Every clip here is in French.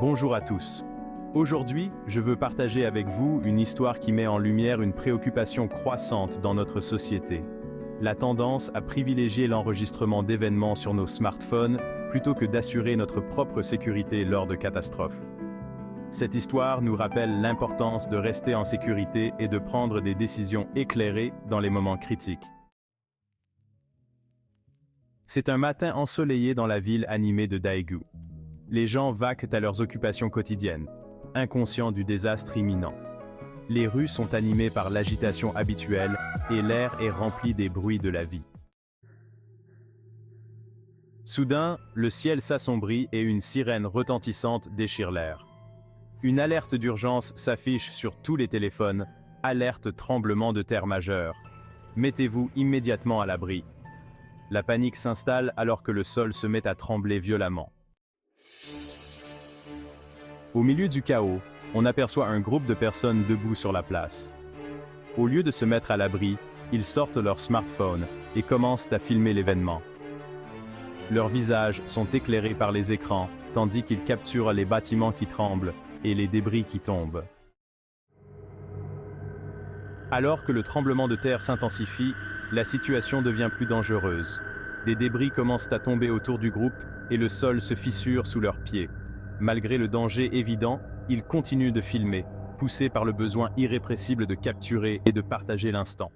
Bonjour à tous. Aujourd'hui, je veux partager avec vous une histoire qui met en lumière une préoccupation croissante dans notre société. La tendance à privilégier l'enregistrement d'événements sur nos smartphones plutôt que d'assurer notre propre sécurité lors de catastrophes. Cette histoire nous rappelle l'importance de rester en sécurité et de prendre des décisions éclairées dans les moments critiques. C'est un matin ensoleillé dans la ville animée de Daegu. Les gens vaquent à leurs occupations quotidiennes, inconscients du désastre imminent. Les rues sont animées par l'agitation habituelle et l'air est rempli des bruits de la vie. Soudain, le ciel s'assombrit et une sirène retentissante déchire l'air. Une alerte d'urgence s'affiche sur tous les téléphones, alerte tremblement de terre majeur. Mettez-vous immédiatement à l'abri. La panique s'installe alors que le sol se met à trembler violemment. Au milieu du chaos, on aperçoit un groupe de personnes debout sur la place. Au lieu de se mettre à l'abri, ils sortent leur smartphone et commencent à filmer l'événement. Leurs visages sont éclairés par les écrans, tandis qu'ils capturent les bâtiments qui tremblent et les débris qui tombent. Alors que le tremblement de terre s'intensifie, la situation devient plus dangereuse. Des débris commencent à tomber autour du groupe et le sol se fissure sous leurs pieds. Malgré le danger évident, ils continuent de filmer, poussés par le besoin irrépressible de capturer et de partager l'instant.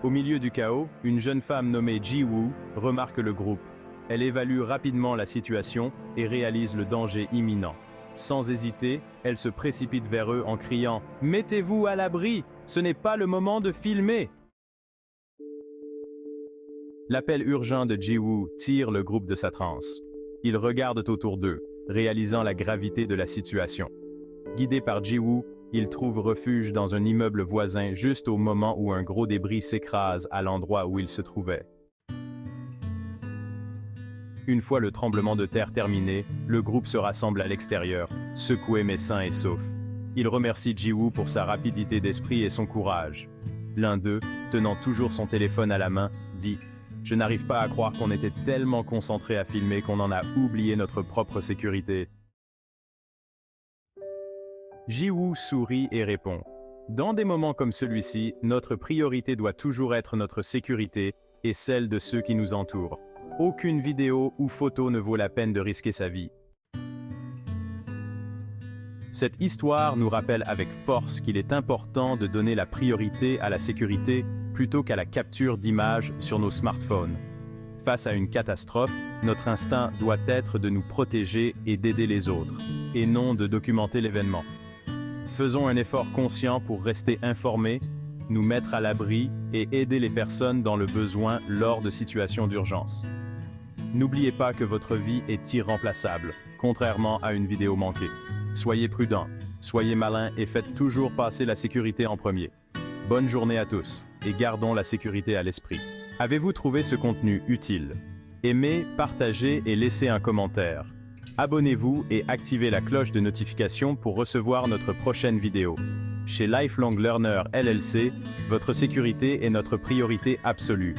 Au milieu du chaos, une jeune femme nommée Ji-woo remarque le groupe. Elle évalue rapidement la situation et réalise le danger imminent. Sans hésiter, elle se précipite vers eux en criant « Mettez-vous à l'abri, ce n'est pas le moment de filmer !» L'appel urgent de Ji-woo tire le groupe de sa transe. Ils regardent autour d'eux, réalisant la gravité de la situation. Guidés par Ji-woo, ils trouvent refuge dans un immeuble voisin juste au moment où un gros débris s'écrase à l'endroit où ils se trouvaient. Une fois le tremblement de terre terminé, le groupe se rassemble à l'extérieur, secoué mais sain et sauf. Il remercie Ji-woo pour sa rapidité d'esprit et son courage. L'un d'eux, tenant toujours son téléphone à la main, dit « Je n'arrive pas à croire qu'on était tellement concentré à filmer qu'on en a oublié notre propre sécurité. » Ji-woo sourit et répond « Dans des moments comme celui-ci, notre priorité doit toujours être notre sécurité et celle de ceux qui nous entourent. Aucune vidéo ou photo ne vaut la peine de risquer sa vie. » Cette histoire nous rappelle avec force qu'il est important de donner la priorité à la sécurité plutôt qu'à la capture d'images sur nos smartphones. Face à une catastrophe, notre instinct doit être de nous protéger et d'aider les autres, et non de documenter l'événement. Faisons un effort conscient pour rester informés, nous mettre à l'abri et aider les personnes dans le besoin lors de situations d'urgence. N'oubliez pas que votre vie est irremplaçable, contrairement à une vidéo manquée. Soyez prudents, soyez malins et faites toujours passer la sécurité en premier. Bonne journée à tous, et gardons la sécurité à l'esprit. Avez-vous trouvé ce contenu utile? Aimez, partagez et laissez un commentaire. Abonnez-vous et activez la cloche de notification pour recevoir notre prochaine vidéo. Chez Lifelong Learner LLC, votre sécurité est notre priorité absolue.